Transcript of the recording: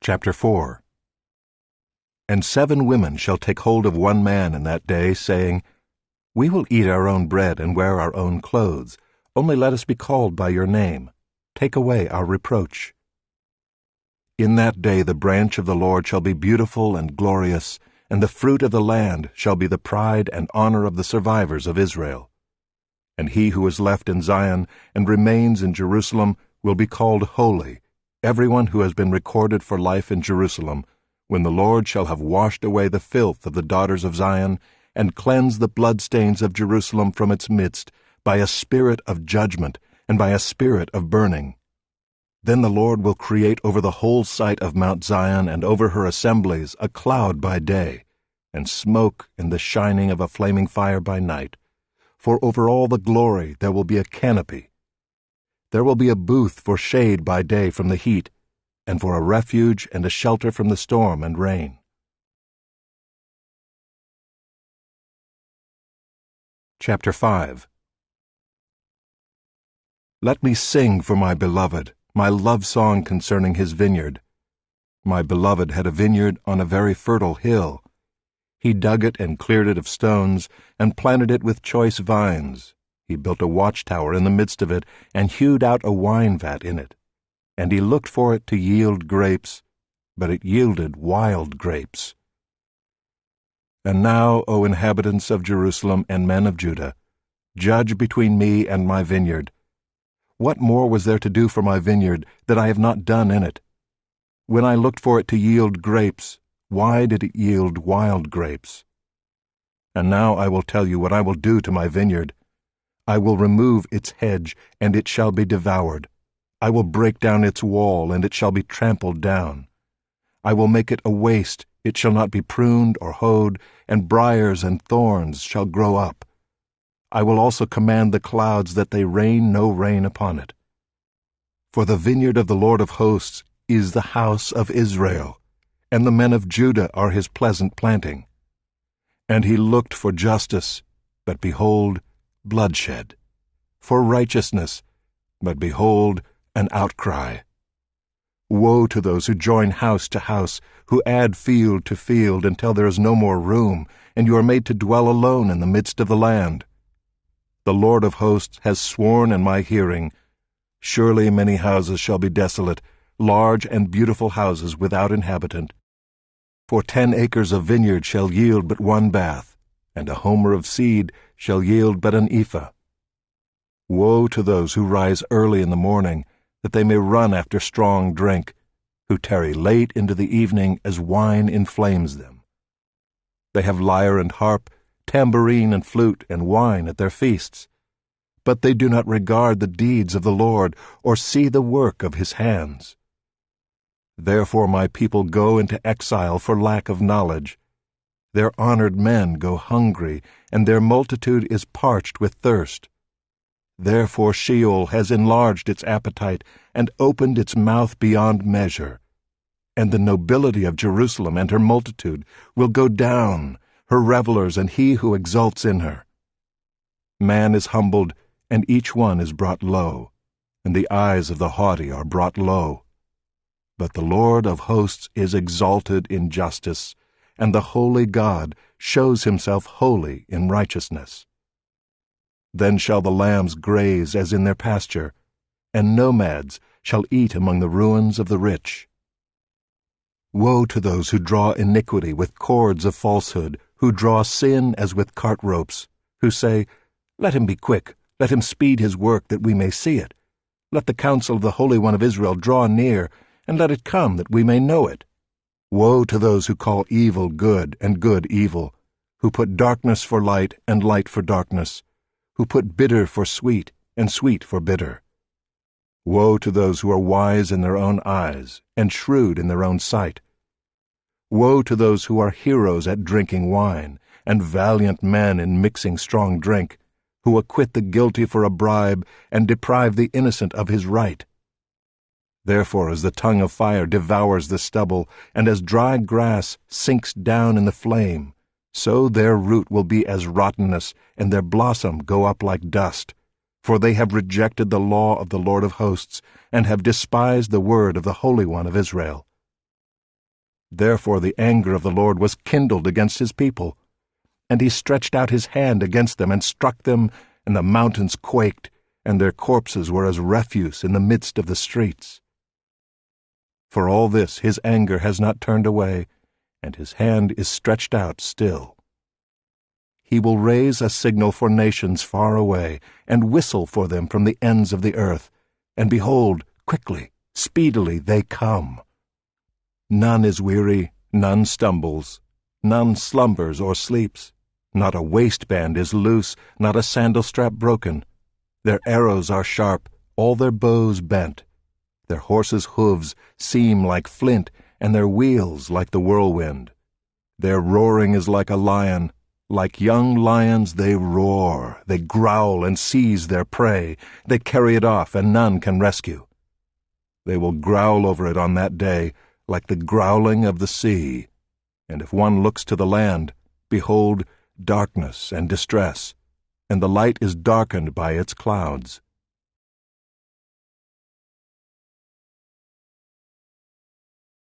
Chapter 4. And 7 women shall take hold of one man in that day, saying, We will eat our own bread and wear our own clothes. Only let us be called by your name. Take away our reproach. In that day the branch of the Lord shall be beautiful and glorious, and the fruit of the land shall be the pride and honor of the survivors of Israel. And he who is left in Zion and remains in Jerusalem will be called holy, everyone who has been recorded for life in Jerusalem, when the Lord shall have washed away the filth of the daughters of Zion, and cleansed the bloodstains of Jerusalem from its midst, by a spirit of judgment, and by a spirit of burning. Then the Lord will create over the whole site of Mount Zion and over her assemblies a cloud by day, and smoke and the shining of a flaming fire by night. For over all the glory there will be a canopy. There will be a booth for shade by day from the heat, and for a refuge and a shelter from the storm and rain. Chapter 5. Let me sing for my beloved, my love song concerning his vineyard. My beloved had a vineyard on a very fertile hill. He dug it and cleared it of stones, and planted it with choice vines. He built a watchtower in the midst of it, and hewed out a wine vat in it. And he looked for it to yield grapes, but it yielded wild grapes. And now, O inhabitants of Jerusalem and men of Judah, judge between me and my vineyard. What more was there to do for my vineyard that I have not done in it? When I looked for it to yield grapes, why did it yield wild grapes? And now I will tell you what I will do to my vineyard. I will remove its hedge, and it shall be devoured. I will break down its wall, and it shall be trampled down. I will make it a waste, it shall not be pruned or hoed, and briars and thorns shall grow up. I will also command the clouds that they rain no rain upon it. For the vineyard of the Lord of hosts is the house of Israel, and the men of Judah are his pleasant planting. And he looked for justice, but behold, bloodshed, for righteousness, but behold, an outcry. Woe to those who join house to house, who add field to field until there is no more room, and you are made to dwell alone in the midst of the land. The Lord of hosts has sworn in my hearing, surely many houses shall be desolate, large and beautiful houses without inhabitant. For 10 acres of vineyard shall yield but 1 bath, and a homer of seed shall yield but an ephah. Woe to those who rise early in the morning, that they may run after strong drink, who tarry late into the evening as wine inflames them. They have lyre and harp, tambourine and flute and wine at their feasts, but they do not regard the deeds of the Lord or see the work of his hands. Therefore my people go into exile for lack of knowledge. Their honored men go hungry, and their multitude is parched with thirst. Therefore Sheol has enlarged its appetite and opened its mouth beyond measure. And the nobility of Jerusalem and her multitude will go down, her revelers and he who exults in her. Man is humbled, and each one is brought low, and the eyes of the haughty are brought low. But the Lord of hosts is exalted in justice, and the holy God shows himself holy in righteousness. Then shall the lambs graze as in their pasture, and nomads shall eat among the ruins of the rich. Woe to those who draw iniquity with cords of falsehood, who draw sin as with cart ropes, who say, Let him be quick, let him speed his work that we may see it. Let the counsel of the Holy One of Israel draw near, and let it come that we may know it. Woe to those who call evil good and good evil, who put darkness for light and light for darkness, who put bitter for sweet and sweet for bitter. Woe to those who are wise in their own eyes and shrewd in their own sight. Woe to those who are heroes at drinking wine, and valiant men in mixing strong drink, who acquit the guilty for a bribe and deprive the innocent of his right. Therefore as the tongue of fire devours the stubble, and as dry grass sinks down in the flame, so their root will be as rottenness, and their blossom go up like dust. For they have rejected the law of the Lord of hosts, and have despised the word of the Holy One of Israel. Therefore the anger of the Lord was kindled against his people, and he stretched out his hand against them and struck them, and the mountains quaked, and their corpses were as refuse in the midst of the streets. For all this his anger has not turned away, and his hand is stretched out still. He will raise a signal for nations far away, and whistle for them from the ends of the earth, and behold, quickly, speedily they come. None is weary, none stumbles, none slumbers or sleeps. Not a waistband is loose, not a sandal strap broken. Their arrows are sharp, all their bows bent. Their horses' hooves seem like flint, and their wheels like the whirlwind. Their roaring is like a lion. Like young lions they roar, they growl and seize their prey. They carry it off, and none can rescue. They will growl over it on that day, like the growling of the sea. And if one looks to the land, behold, darkness and distress, and the light is darkened by its clouds.